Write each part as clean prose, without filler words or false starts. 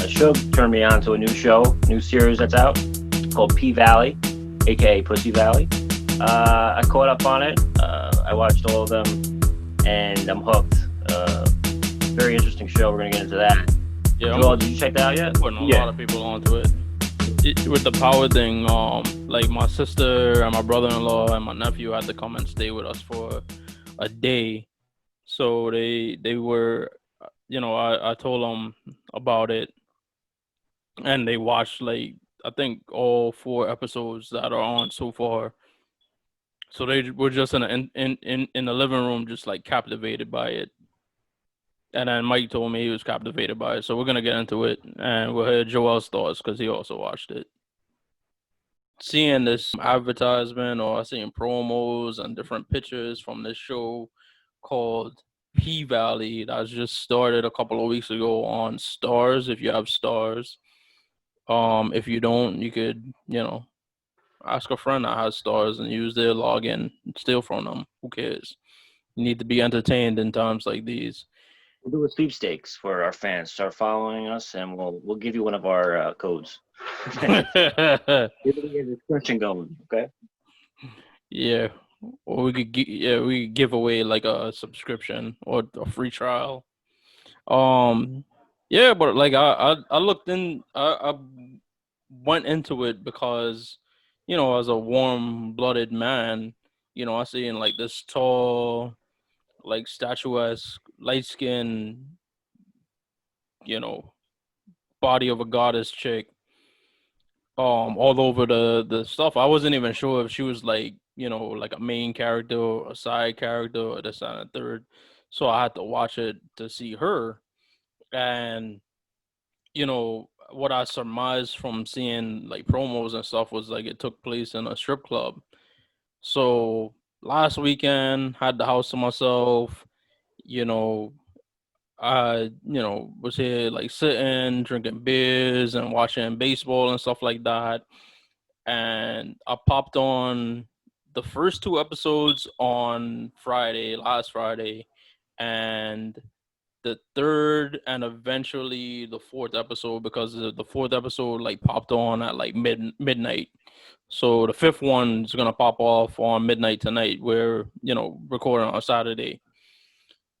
Suge turned me on to a new series that's out called P Valley, aka Pussy Valley. I caught up on it. I watched all of them, and I'm hooked. Very interesting show. We're gonna get into that. Yeah, Joel, did you check that out yet? putting a lot of people onto it. With the power thing. Like my sister and my brother-in-law and my nephew had to come and stay with us for a day. So they were, I told them about it, and they watched like I think all 4 episodes that are on so far. So they were just in the living room, just like captivated by it. And then Mike told me he was captivated by it. So we're gonna get into it, and we'll hear Joel's thoughts because he also watched it. Seeing this advertisement or seeing promos and different pictures from this show called P Valley that just started a couple of weeks ago on Starz. If you have Starz, if you don't, you could ask a friend that has Starz and use their login and steal from them. Who cares? You need to be entertained in times like these. We'll do a sweepstakes for our fans. Start following us, and we'll give you one of our codes. Get a discussion going, okay? Yeah, or we could give away like a subscription or a free trial. Um, yeah, but like I looked in, I went into it because, as a warm-blooded man, I see in like this tall, like statuesque, light skin, you know, body of a goddess chick, all over the stuff. I wasn't even sure if she was like, like a main character or a side character or this and a third. So I had to watch it to see her. And what I surmised from seeing like promos and stuff was like it took place in a strip club. So last weekend had the house to myself. You know, I was here like sitting, drinking beers and watching baseball and stuff like that. And I popped on the first 2 episodes on last Friday, and the third and eventually the fourth episode because the fourth episode like popped on at like midnight. So the fifth one is gonna pop off on midnight tonight. We're recording on Saturday.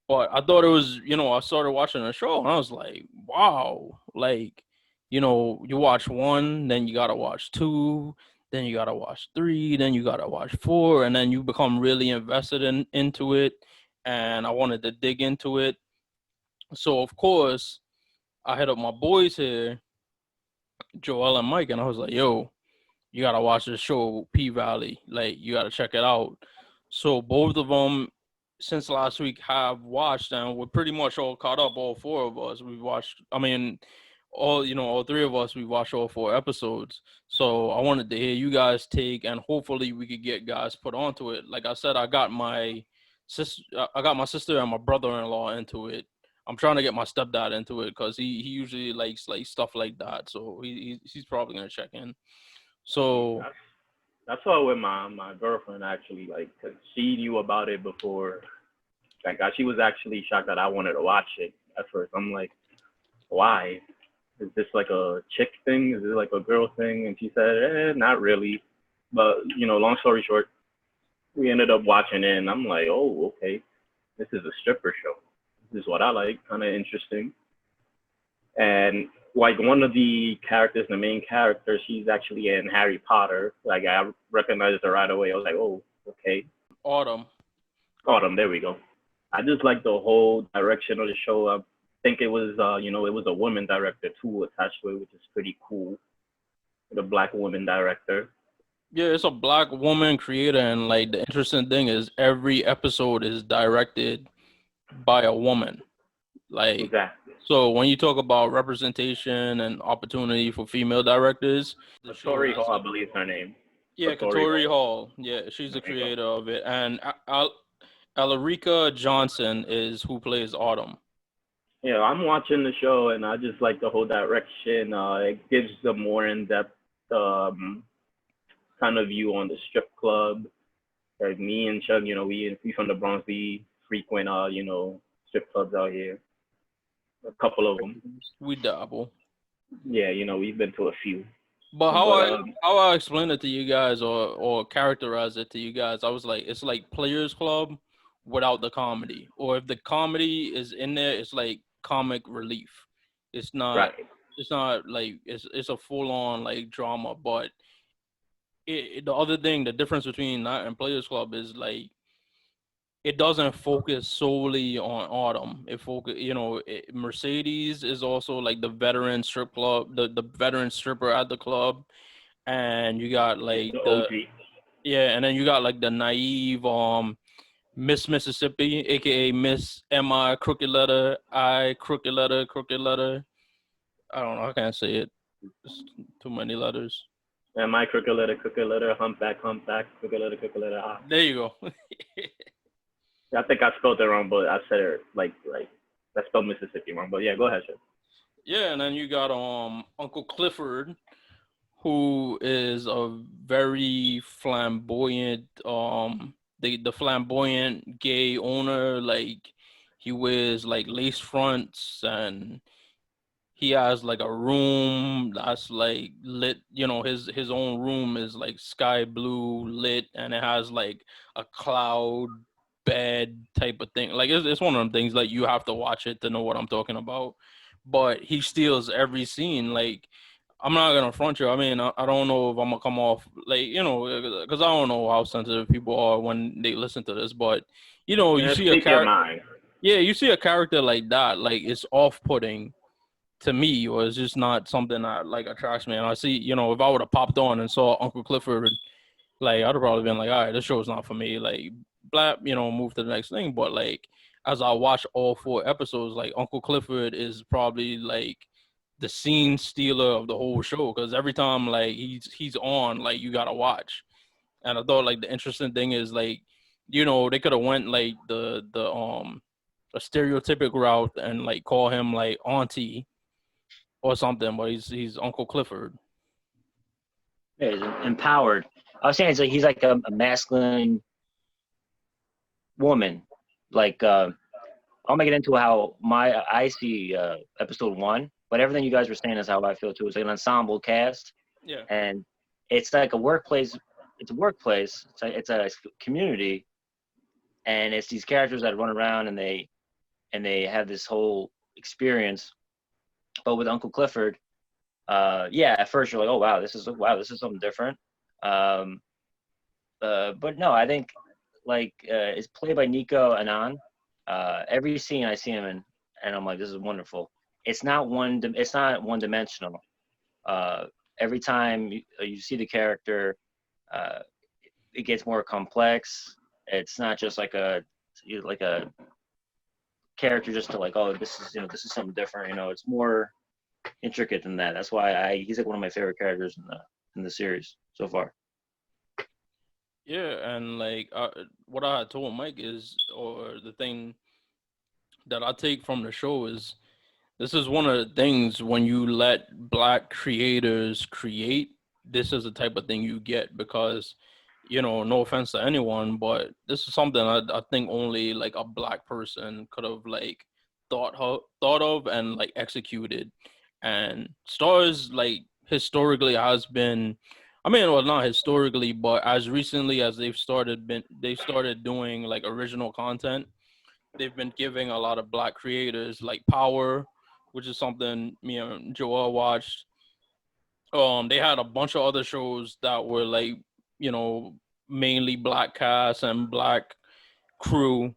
But I thought it was, I started watching the show and I was like, wow, like, you watch one, then you gotta watch two, then you gotta watch three, then you gotta watch four, and then you become really invested into it. And I wanted to dig into it. So of course, I hit up my boys here, Joel and Mike, and I was like, "Yo, you gotta watch this show, P Valley. Like, you gotta check it out." So both of them, since last week, have watched, and we're pretty much all caught up. All four of us, we watched. I mean, all three of us, we watched all 4 episodes. So I wanted to hear you guys take, and hopefully we could get guys put onto it. Like I said, I got my sister and my brother-in-law into it. I'm trying to get my stepdad into it because he usually likes like stuff like that. So he's probably gonna check in. So That's why with my girlfriend actually, like, 'cause she knew about it before. Like, she was actually shocked that I wanted to watch it at first. I'm like, why? Is this like a chick thing? Is it like a girl thing? And she said, not really. But long story short, we ended up watching it, and I'm like, oh, okay, this is a stripper show. This is what I like, kind of interesting. And like one of the characters, the main character, she's actually in Harry Potter. Like I recognized her right away. I was like, oh, okay. Autumn. Autumn, there we go. I just like the whole direction of the show. I think it was, it was a woman director too attached to it, which is pretty cool. The black woman director. Yeah, it's a black woman creator, and like the interesting thing is every episode is directed by a woman. Like, Exactly. so when you talk about representation and opportunity for female directors, the show Tori has Hall, I believe is her name. yeah, Tori Katori Hall. Hall. Yeah, she's the There you go. creator of it, and Alarica Johnson is who plays Autumn. Yeah, I'm watching the show and I just like the whole direction. It gives a more in-depth um, kind of view on the strip club. Like me and Chug, we from the Bronx, we frequent, strip clubs out here. A couple of them. We dabble. Yeah, we've been to a few. But But how I explain it to you guys or characterize it to you guys, I was like, it's like Players Club without the comedy. Or if the comedy is in there, it's like comic relief. It's not right. it's not like it's a full on like drama. But the other thing, the difference between that and Players Club is like it doesn't focus solely on Autumn. It focus, Mercedes is also like the veteran strip club, the veteran stripper at the club, and you got Yeah, like the OG. and then you got like the naive Miss Mississippi, aka Miss M.I. Crooked Letter, I Crooked Letter, Crooked Letter. I don't know, I can't say it. It's too many letters. And my crooked letter, humpback, crooked letter, ah. There you go. I think I spelled it wrong, but I said it like I spelled Mississippi wrong. But yeah, go ahead, sir. Yeah, and then you got Uncle Clifford, who is a very flamboyant the flamboyant gay owner. Like he wears like lace fronts, and he has like a room that's like lit. His own room is like sky blue lit, and it has like a cloud bed type of thing. Like it's one of them things like you have to watch it to know what I'm talking about. But he steals every scene. Like I'm not gonna front you. I mean, I don't know if I'm gonna come off like because I don't know how sensitive people are when they listen to this. But you Yeah, see a speak your character. mind. Yeah, you see a character like that. Like it's off-putting to me, or it's just not something that like attracts me. And I see, if I would have popped on and saw Uncle Clifford, like I'd have probably been like, all right, this show's not for me. Like, blah, move to the next thing. But like, as I watch all 4 episodes, like Uncle Clifford is probably like the scene stealer of the whole show because every time like he's on, like you gotta watch. And I thought like the interesting thing is like, they could have went like the a stereotypic route and like call him like Auntie or something, but he's Uncle Clifford. Yeah, he's empowered. I was saying it's like he's like a masculine woman. Like I'll make it into how I see episode 1, but everything you guys were saying is how I feel too. It's like an ensemble cast, Yeah. and it's like a workplace. It's a workplace. It's a community, and it's these characters that run around and they have this whole experience. But with Uncle Clifford, yeah, at first you're like, oh wow, this is something different. But no, I think like it's played by Nico Anand. Every scene I see him in, and I'm like, this is wonderful. It's not one dimensional. Every time you see the character, it gets more complex. It's not just like a character just to like, oh, this is something different. It's more intricate than that. That's why he's like one of my favorite characters in the series so far. Yeah, and like what I had told Mike is, or the thing that I take from the show is, this is one of the things when you let Black creators create. This is the type of thing you get because, no offense to anyone, but this is something I think only like a Black person could have like thought of and like executed. And Starz like historically has been, I mean, well, not historically, but as recently as they've started doing like original content, they've been giving a lot of Black creators like power, which is something me and Joel watched. They had a bunch of other shows that were like, you know, mainly Black cast and Black crew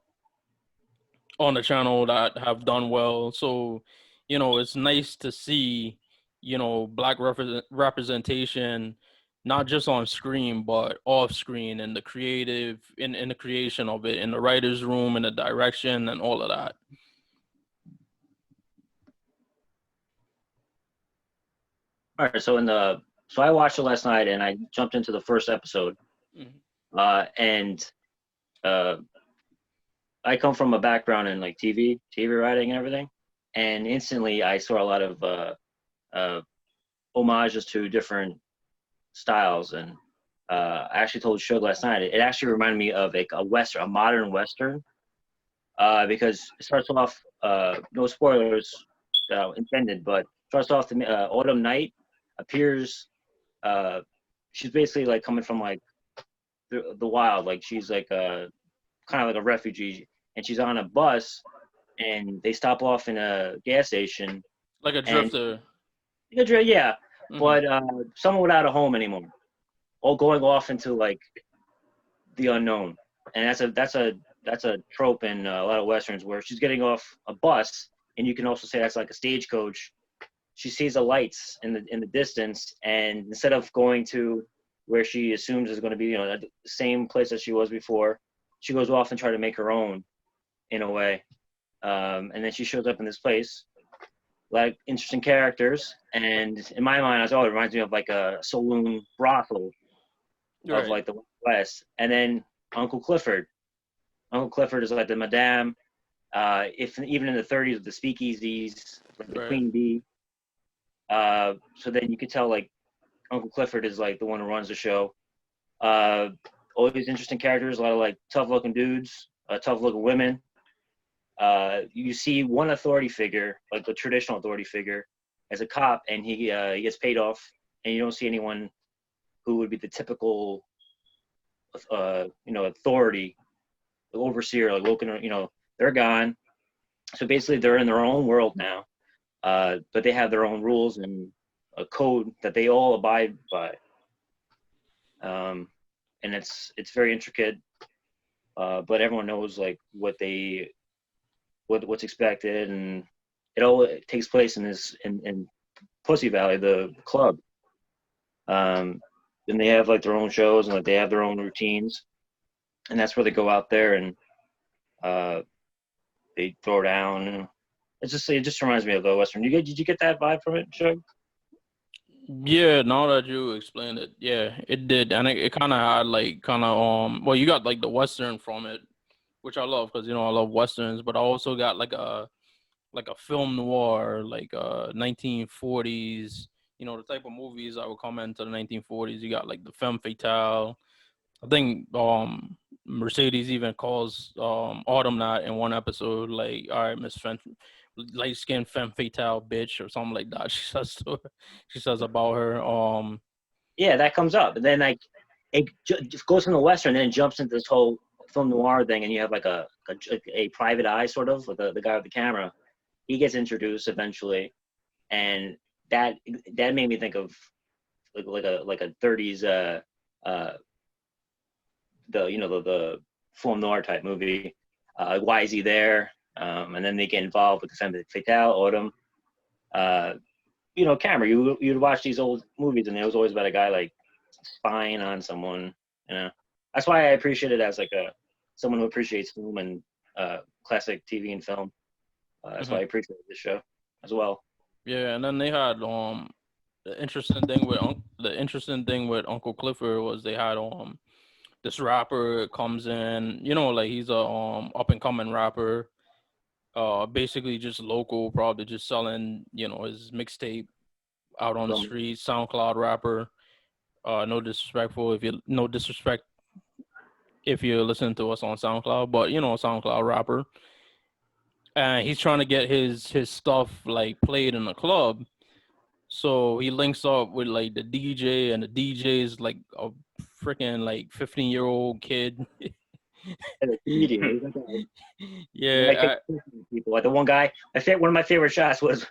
on the channel that have done well. So, it's nice to see, Black representation, not just on screen, but off screen in the creative, in the creation of it, in the writer's room, in the direction and all of that. All right, so I watched it last night and I jumped into the first episode, and I come from a background in like TV writing and everything, and instantly I saw a lot of homages to different styles, and I actually told Suge last night it actually reminded me of like a modern western, because it starts off, no spoilers intended, but Starts off the Autumn Night appears. She's basically like coming from like the wild, like she's like kind of like a refugee, and she's on a bus, and they stop off in a gas station. Like a And drifter. yeah, but someone without a home anymore, all going off into like the unknown, and that's a trope in a lot of westerns where she's getting off a bus, and you can also say that's like a stagecoach. She sees the lights in the distance, and instead of going to where she assumes is going to be, the same place that she was before, she goes off and try to make her own, in a way. And then she shows up in this place, like interesting characters, and in my mind, it reminds me of like a saloon brothel of like the West. And then Uncle Clifford. Uncle Clifford is like the madame. If even in the 30s, the speakeasies, like the queen bee. So then you could tell like Uncle Clifford is like the one who runs the show. All these interesting characters, a lot of like tough looking dudes, tough looking women. You see one authority figure, like the traditional authority figure, as a cop, and he gets paid off, and you don't see anyone who would be the typical, authority, the overseer, like looking, they're gone. So basically, they're in their own world now, but they have their own rules and a code that they all abide by. And it's very intricate, but everyone knows like what's expected, and it takes place in Pussy Valley, the club. And they have like their own shows, and like they have their own routines, and that's where they go out there and they throw down. It just reminds me of the Western. Did you get that vibe from it, Suge? Yeah, now that you explained it, yeah, it did, and it kind of had like well, you got like the Western from it, which I love because I love Westerns, but I also got like a film noir, like 1940s, the type of movies that would come into the 1940s. You got like the femme fatale. I think Mercedes even calls Autumn that in one episode, like, all right, Miss light skinned femme fatale bitch or something like that. She says about her. Yeah, that comes up, and then like it goes from the Western, and then jumps into this whole film noir thing, and you have like a private eye sort of with the guy with the camera. He gets introduced eventually, and that made me think of like a 30s the film noir type movie. Why is he there? And then they get involved with the femme fatale, Autumn. Camera. You'd watch these old movies, and it was always about a guy like spying on someone. That's why I appreciate it as like someone who appreciates film and classic TV and film. That's why I appreciate this show as well. Yeah, and then they had the interesting thing with Uncle Clifford was they had this rapper comes in, like he's a up and coming rapper, basically just local, probably just selling his mixtape out on the street, SoundCloud rapper. No disrespect if you're listening to us on SoundCloud, but SoundCloud rapper. And he's trying to get his stuff like played in a club. So he links up with like the DJ, and the DJ is like a freaking like 15-year-old kid. Yeah. People like the one guy. One of my favorite shots was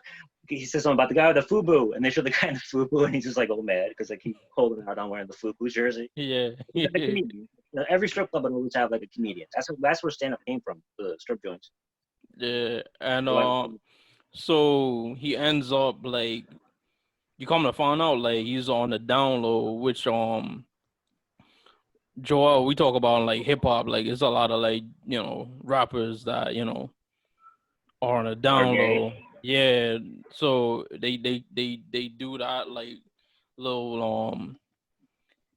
he says something about the guy with the FUBU, and they show the guy in the FUBU, and he's just like all mad because like he's holding out on wearing the FUBU jersey. Yeah. Like a comedian. Every strip club would always have like a comedian. That's where stand up came from, the strip joints. Yeah, and so he ends up like you come to find out like he's on the down low, which Joel, we talk about like hip hop, like it's a lot of like rappers that are on the down low. Yeah, so they do that like little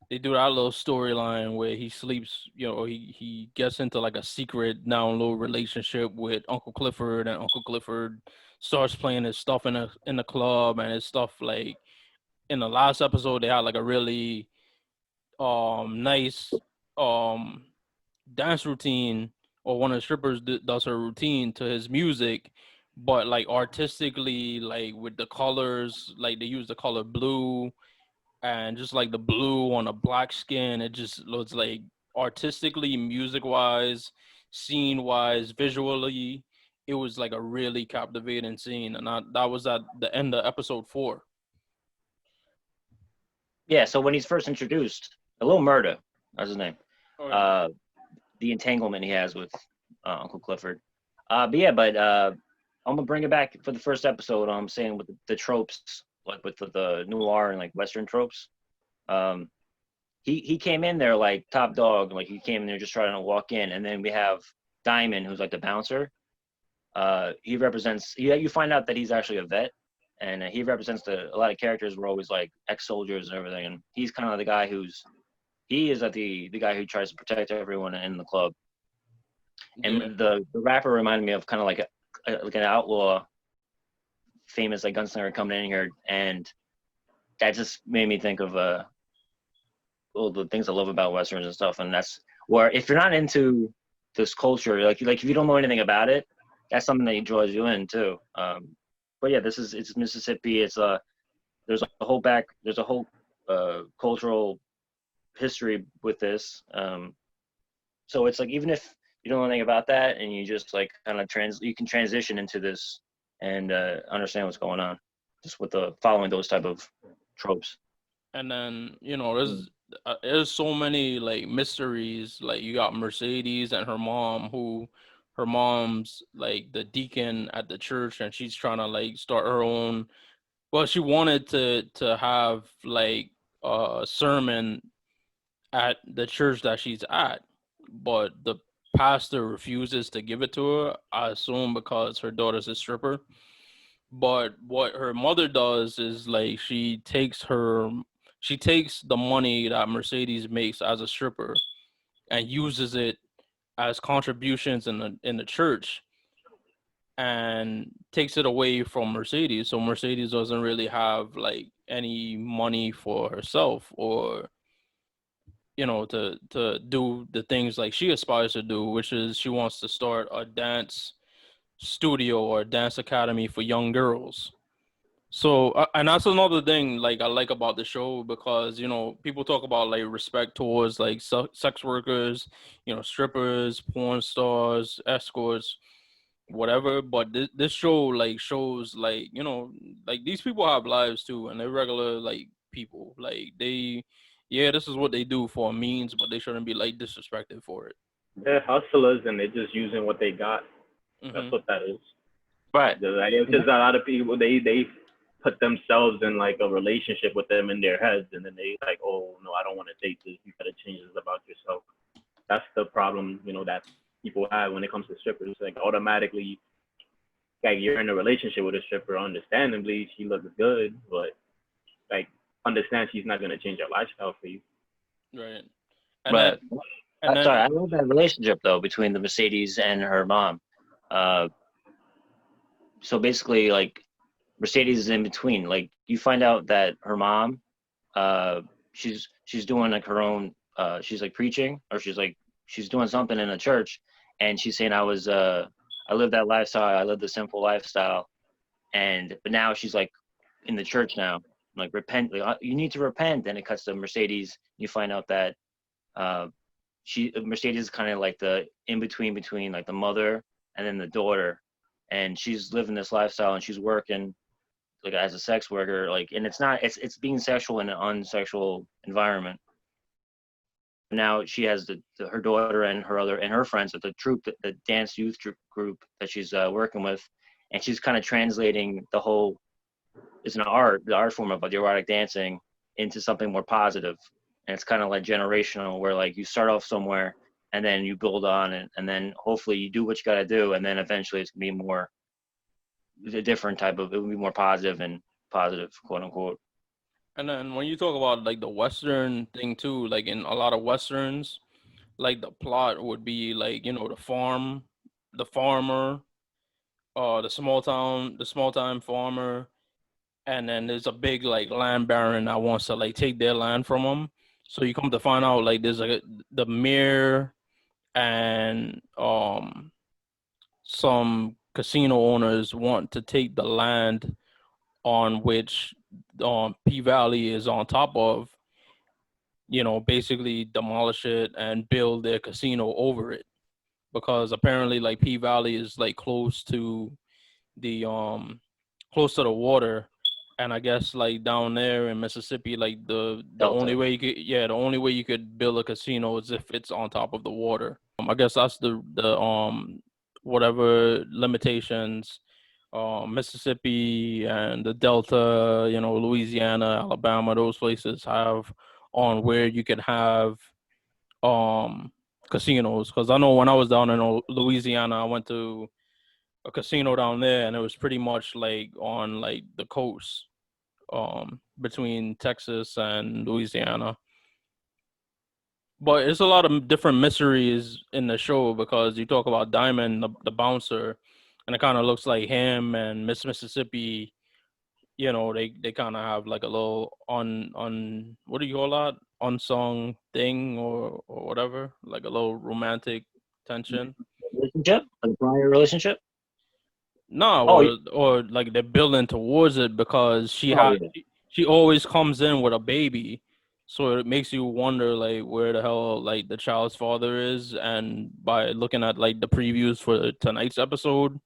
they do that little storyline where he sleeps, he gets into like a secret down low relationship with Uncle Clifford, and Uncle Clifford starts playing his stuff in the club, and his stuff like in the last episode they had like a really nice dance routine, or one of the strippers does her routine to his music, but like artistically, like with the colors, like they use the color blue and just like the blue on a black skin, it just looks like artistically, music wise, scene wise, visually, it was like a really captivating scene, and that was at the end of episode 4. Yeah, so when he's first introduced, a little murder, that's his name. Oh, yeah. The entanglement he has with Uncle Clifford. I'm gonna bring it back for the first episode. I'm saying with the tropes, like with the noir and like Western tropes. Um, he came in there like top dog, like he came in there just trying to walk in, and then we have Diamond, who's like the bouncer. He represents. You find out that he's actually a vet, and he represents a lot of characters were always like ex-soldiers and everything, and he's kind of the guy he is the guy who tries to protect everyone in the club. And Yeah. the rapper reminded me of kind of like like an outlaw, famous like gunslinger coming in here, and that just made me think of all the things I love about westerns and stuff. And that's where if you're not into this culture, like if you don't know anything about it, that's something that draws you in too. But yeah, it's Mississippi. There's a whole cultural history with this. So it's like even if you don't know anything about that and you just like kind of you can transition into this and understand what's going on just with the following those type of tropes. And then there's so many like mysteries. Like you got Mercedes and her mom, who her mom's like the deacon at the church, and she's trying to like start her own. Well, she wanted to have like a sermon at the church that she's at, but the pastor refuses to give it to her. I assume because her daughter's a stripper. But what her mother does is like she takes the money that Mercedes makes as a stripper and uses it as contributions in the church, and takes it away from Mercedes. So Mercedes doesn't really have like any money for herself, or to do the things like she aspires to do, which is she wants to start a dance studio or a dance academy for young girls. So, and that's another thing like I like about the show, because people talk about like respect towards like sex workers, strippers, porn stars, escorts, whatever. But this show like shows like like these people have lives too, and they're regular like people. Like yeah, this is what they do for a means, but they shouldn't be like disrespected for it. They're hustlers and they're just using what they got. Mm-hmm. That's what that is. Right. It's just a lot of people they put themselves in like a relationship with them in their heads, and then they like, oh no, I don't want to date this. You gotta change this about yourself. That's the problem, that people have when it comes to strippers. Like automatically, like you're in a relationship with a stripper. Understandably, she looks good, but like understand she's not gonna change her lifestyle for you. Right. But sorry, I love that relationship though between the Mercedes and her mom. So basically, like Mercedes is in between. Like you find out that her mom, she's doing like her own. She's like preaching, or she's doing something in a church, and she's saying I lived that lifestyle. I lived the simple lifestyle, but now she's like in the church now. Like repent. Like, you need to repent. Then it cuts to Mercedes. You find out that Mercedes is kind of like the in between like the mother and then the daughter, and she's living this lifestyle and she's working like as a sex worker, like, and it's being sexual in an unsexual environment. Now she has her daughter and her friends at the troupe, the dance youth group that she's working with, and she's kind of translating the whole the art form of the erotic dancing into something more positive. And it's kind of like generational, where like you start off somewhere and then you build on it, and then hopefully you do what you got to do, and then eventually it's gonna be more a different type of, it would be more positive, quote unquote. And then when you talk about like the Western thing too, like in a lot of Westerns, like the plot would be like, the farmer, the small time farmer, and then there's a big like land baron that wants to like take their land from them. So you come to find out like there's like the mayor and some casino owners want to take the land on which P Valley is on top of, basically demolish it and build their casino over it, because apparently like P Valley is like the close to the water, and I guess like down there in Mississippi, like the only Delta. way the only way you could build a casino is if it's on top of the water. I guess that's the whatever limitations Mississippi and the Delta, Louisiana, Alabama, those places have on where you could have um casinos. Because I know when I was down in Louisiana, I went to a casino down there, and it was pretty much like on like the coast between Texas and Louisiana. But it's a lot of different mysteries in the show, because you talk about Diamond, the bouncer, and it kind of looks like him and Miss Mississippi. They kind of have like a little on what do you call that, unsung thing or whatever, like a little romantic tension. Relationship? Like a prior relationship? No, Oh, or like they're building towards it, because yeah. she always comes in with a baby, so it makes you wonder like where the hell like the child's father is. And by looking at like the previews for tonight's episode,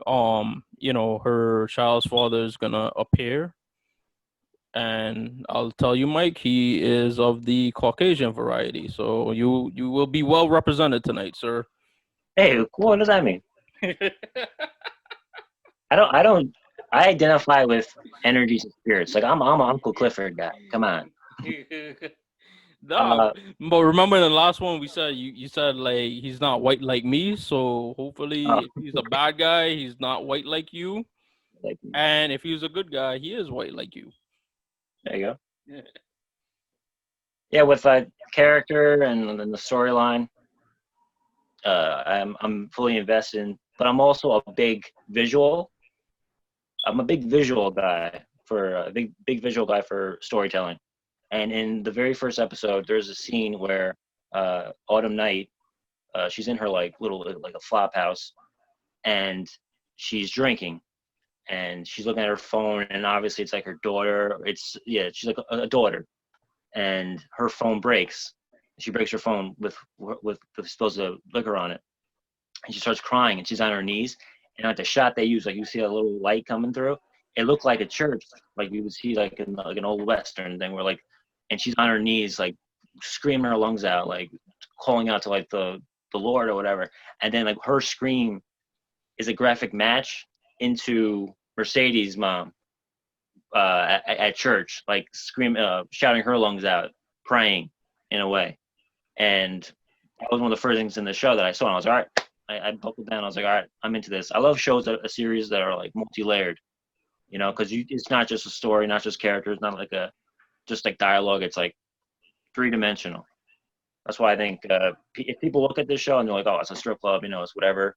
her child's father is gonna appear, and I'll tell you, Mike, he is of the Caucasian variety, so you will be well represented tonight, sir. Hey, what does that mean? I identify with energies and spirits. Like I'm an Uncle Clifford guy. Come on. Nah, but remember in the last one we said you said like he's not white like me, so hopefully if he's a bad guy, he's not white like you, like, and if he's a good guy, he is white like you. there you go. Yeah. Yeah, with character and the storyline, I'm fully invested in. But I'm also a big visual. I'm a big visual guy for a big visual guy for storytelling. And in the very first episode, there's a scene where Autumn Night, she's in her like little like a flop house, and she's drinking, and she's looking at her phone, and obviously it's like her daughter. She's like a daughter, and her phone breaks. She breaks her phone with the supposed liquor on it, and she starts crying, and she's on her knees. And like the shot they use, like you see a little light coming through. It looked like a church, like you would see like in like an old western thing, where like, and she's on her knees, like screaming her lungs out, like calling out to like the Lord or whatever. And then like her scream is a graphic match into Mercedes' mom at church, like shouting her lungs out, praying in a way. And that was one of the first things in the show that I saw. And I was like, all right. I buckled down. I was like, all right, I'm into this. I love shows a series that are like multi-layered, because it's not just a story, not just characters, not like just like dialogue. It's like three-dimensional. That's why I think if people look at this show and they're like, oh, it's a strip club, it's whatever.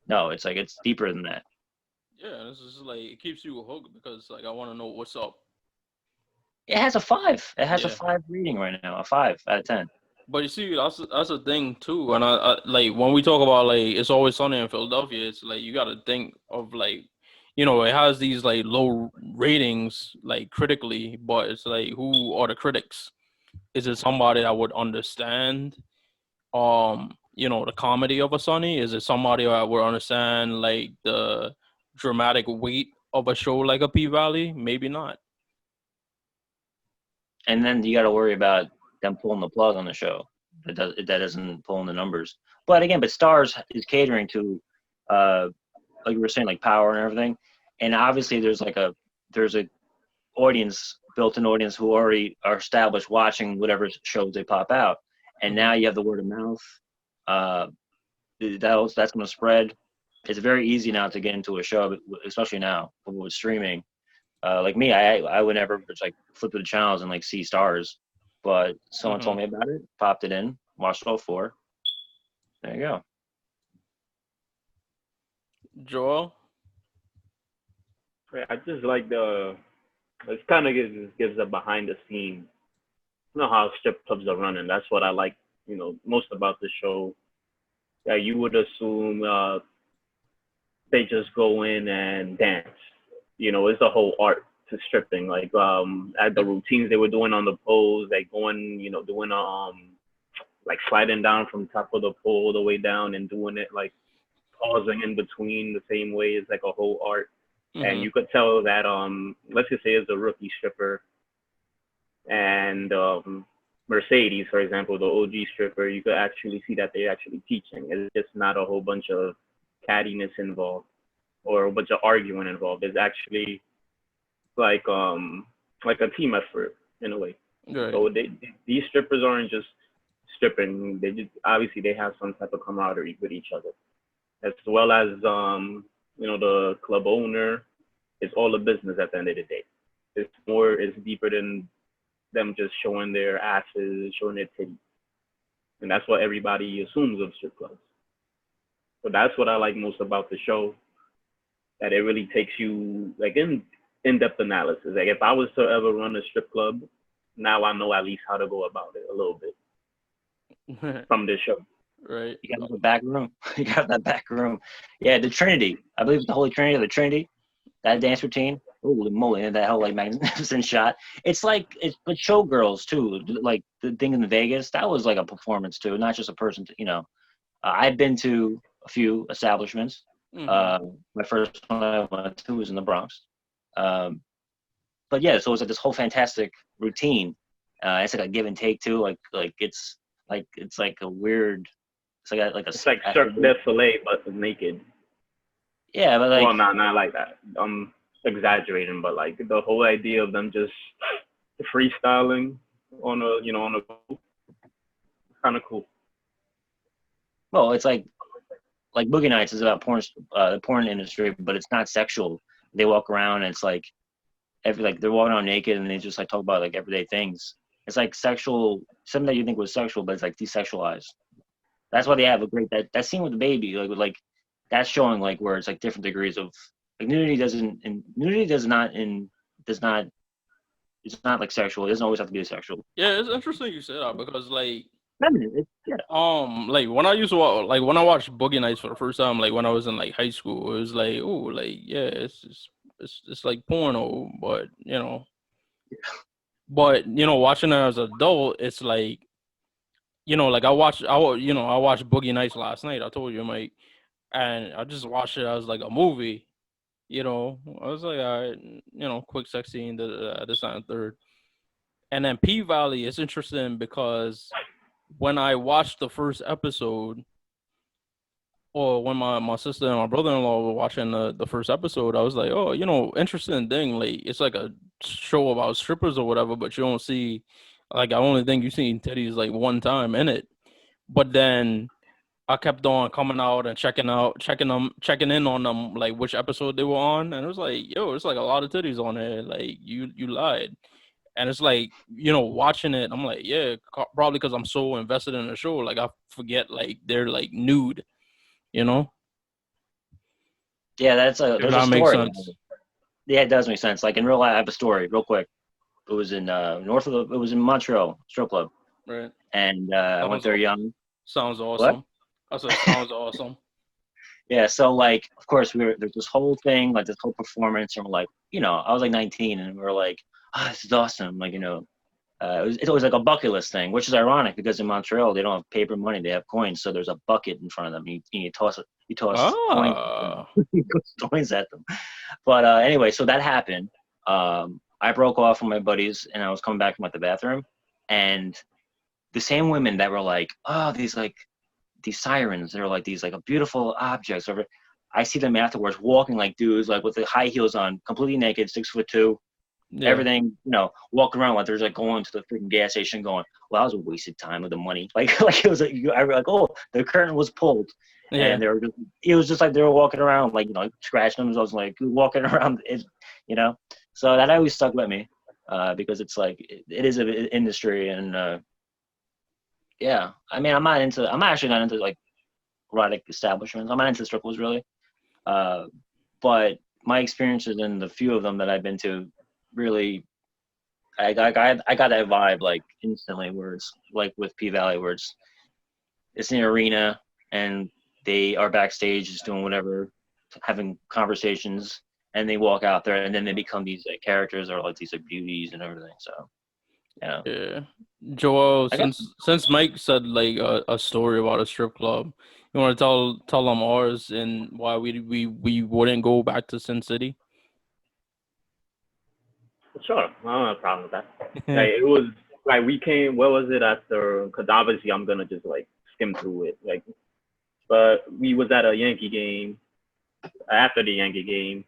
No, it's like it's deeper than that. Yeah, this is like it keeps you hooked, because like I want to know what's up. It has a 5. It has a 5 rating right now, a 5 out of 10. But you see, that's a thing too. And I like when we talk about like It's Always Sunny in Philadelphia, it's like you got to think of like, it has these like low ratings like critically, but it's like who are the critics? Is it somebody that would understand, the comedy of a Sunny? Is it somebody that would understand like the dramatic weight of a show like a P Valley? Maybe not. And then you got to worry about them pulling the plug on the show. That doesn't pull in the numbers. But again, Starz is catering to, like you were saying, like power and everything. And obviously, there's a audience, built-in audience who already are established watching whatever shows they pop out. And now you have the word of mouth. That's going to spread. It's very easy now to get into a show, especially now with streaming. Like me, I would never just like flip through the channels and like see Starz, but someone told me about it, popped it in, watched all 4. There you go. Joel? I just like it kind of gives a behind the scenes. How strip clubs are running. That's what I like, most about the show. Yeah, you would assume they just go in and dance. It's a whole art to stripping. Like at the routines they were doing on the poles, like going, doing like sliding down from top of the pole all the way down and doing it like pausing in between the same way is like a whole art. And you could tell that let's just say it's a rookie stripper and Mercedes, for example, the OG stripper, you could actually see that they're actually teaching. It's just not a whole bunch of cattiness involved or a bunch of arguing involved. It's actually like a team effort in a way. Right. So these strippers aren't just stripping. They just obviously they have some type of camaraderie with each other, as well as the club owner. It's all a business at the end of the day. It's deeper than them just showing their asses, showing their titties. And that's what everybody assumes of strip clubs. So that's what I like most about the show, that it really takes you like in-depth analysis. Like if I was to ever run a strip club, now I know at least how to go about it a little bit from this show. Right. You got the back room. You got that back room. Yeah, the Trinity. I believe it's the Holy Trinity or the Trinity. That dance routine. Holy moly, and that whole like magnificent shot. It's but showgirls too. Like the thing in Vegas, that was like a performance too, not just a person. I've been to a few establishments. My first one I went to was in the Bronx. But yeah, so it's like this whole fantastic routine. It's like a give and take too. Like it's like a weird. It's like Cirque du Soleil but naked. Yeah, but like. Well, not like that. I'm exaggerating, but like the whole idea of them just freestyling on a boat, kind of cool. Well, it's like Boogie Nights is about the porn industry, but it's not sexual. They walk around and it's like they're walking around naked and they just like talk about like everyday things. It's like sexual, something that you think was sexual, but it's like desexualized. That's why they have a great that scene with the baby, like that's showing like where it's like different degrees of like nudity it's not like sexual. It doesn't always have to be sexual. Yeah, it's interesting you said that because like Yeah. like when I used to when I watched Boogie Nights for the first time, like when I was in like high school, it was like, oh, like yeah, it's like porno, but watching it as an adult, it's like, like I watched Boogie Nights last night. I told you, Mike, and I just watched it as like a movie. I was like, all right, quick sex scene, this, that, and third. And then P Valley is interesting because when I watched the first episode, or when my sister and my brother-in-law were watching the first episode, I was like, oh, interesting thing. Like, it's like a show about strippers or whatever, but you don't see, like, I only think you've seen titties like one time in it. But then I kept on coming out and checking in on them, like which episode they were on, and it was like, yo, it's like a lot of titties on there. Like you lied, and it's like watching it, I'm like, yeah, probably because I'm so invested in the show, like I forget like they're like nude, Yeah, there's a story. Makes sense. Yeah, it does make sense. Like in real life, I have a story, real quick. It was in it was in Montreal strip club, right? And I went there young. Sounds awesome. What? I said, sounds awesome. Yeah, so like, of course, there's this whole thing, like this whole performance, and we're like, I was like 19, and we were like, this is awesome. Like, it's always like a bucket list thing, which is ironic because in Montreal they don't have paper money, they have coins, so there's a bucket in front of them. You toss coins at them. But anyway, so that happened. I broke off with my buddies, and I was coming back from like the bathroom, and the same women that were like, oh, these sirens, they're like these like beautiful objects. I see them afterwards walking like dudes, like with the high heels on, completely naked, 6'2", everything, walking around like they're like going to the freaking gas station, going, well, that was a wasted time of the money. Like it was like I was like, oh, the curtain was pulled, and it was just like they were walking around like scratching themselves, like walking around, So that always stuck with me, because it's like it is an industry, and yeah, I mean, I'm actually not into like erotic establishments. I'm not into strip clubs really, but my experiences in the few of them that I've been to, really, I got that vibe like instantly. Where it's like with P Valley, where it's in the arena and they are backstage just doing whatever, having conversations, and they walk out there, and then they become these characters or like these beauties and everything. So, Yeah, Joel. I guess Since Mike said like a story about a strip club, you want to tell them ours and why we wouldn't go back to Sin City. Sure, I don't have a problem with that. Like it was like we came. What was it after? Because obviously I'm gonna just like skim through it. Like, but we was at a Yankee game. After the Yankee game,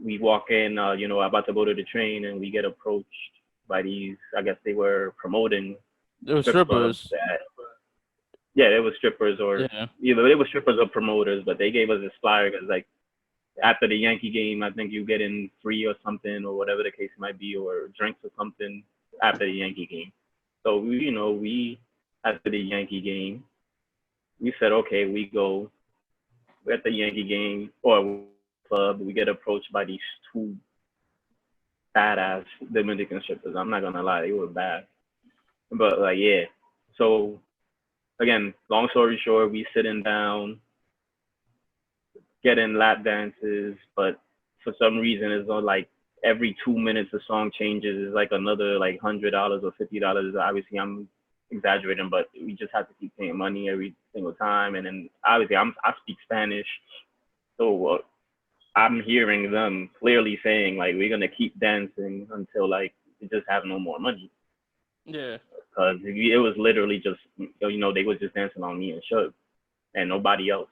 we walk in. About to go to the train, and we get approached by these. I guess they were promoting There were strip clubs. strippers. Yeah, they were strippers or Yeah, either they were strippers or promoters, but they gave us this flyer because like after the Yankee game, I think you get in free or something or whatever the case might be, or drinks or something after the Yankee game. So we after the Yankee game, we said okay, we go. We're at the Yankee game or club. We get approached by these two badass Dominican strippers. I'm not gonna lie, they were bad, but like yeah. So again, long story short, we sitting down, getting lap dances, but for some reason it's not like every 2 minutes the song changes. It's like another like $100 or $50. Obviously, I'm exaggerating, but we just have to keep paying money every single time. And then obviously, I speak Spanish, so I'm hearing them clearly saying like we're gonna keep dancing until like we just have no more money. yeah. Because it was literally just they was just dancing on me and Suge and nobody else.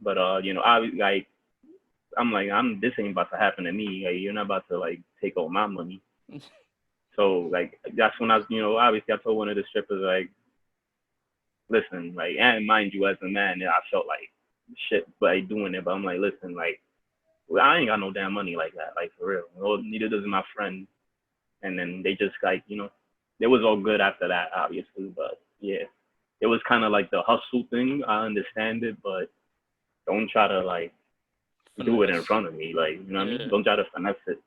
But I'm like this ain't about to happen to me. Like, you're not about to like take all my money. So like that's when I was obviously I told one of the strippers like, listen, like, and mind you, as a man, I felt like shit by doing it, but I'm like, listen, like, I ain't got no damn money like that, like for real. Well, neither does my friend. And then they just like it was all good after that, obviously, but yeah, it was kind of like the hustle thing. I understand it, but don't try to like do it in front of me, like you know what I mean? Don't try to finesse it.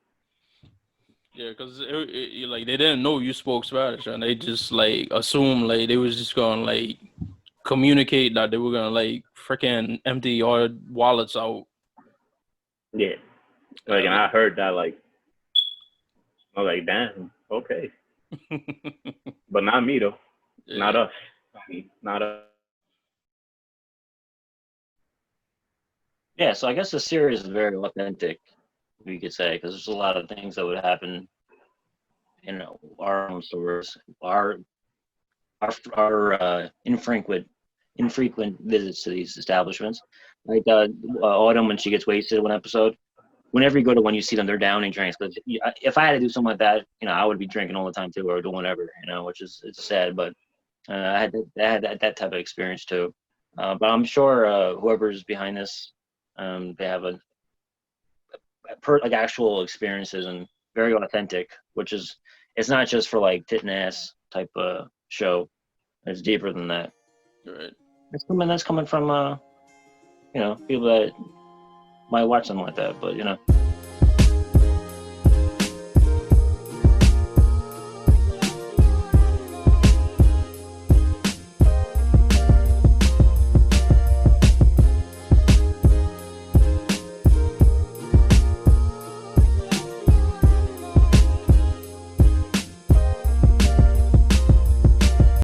Yeah, because like they didn't know you spoke Spanish, and they just like assumed like they was just gonna like communicate that they were gonna like freaking empty our wallets out. Yeah, like, and I heard that like I was like, damn, okay, but not me though, not us, not us. yeah. So I guess the series is very authentic, we could say, because there's a lot of things that would happen in our own stores, our infrequent visits to these establishments. Like Autumn, when she gets wasted one episode, whenever you go to one, you see them, they're downing drinks. Because if I had to do something like that, I would be drinking all the time too, or doing whatever, which is it's sad, but I had that type of experience too. But I'm sure whoever's behind this, they have like actual experiences and very authentic, which is it's not just for like tit and ass type show. It's deeper than that. Right. That's coming from people that might watch something like that, but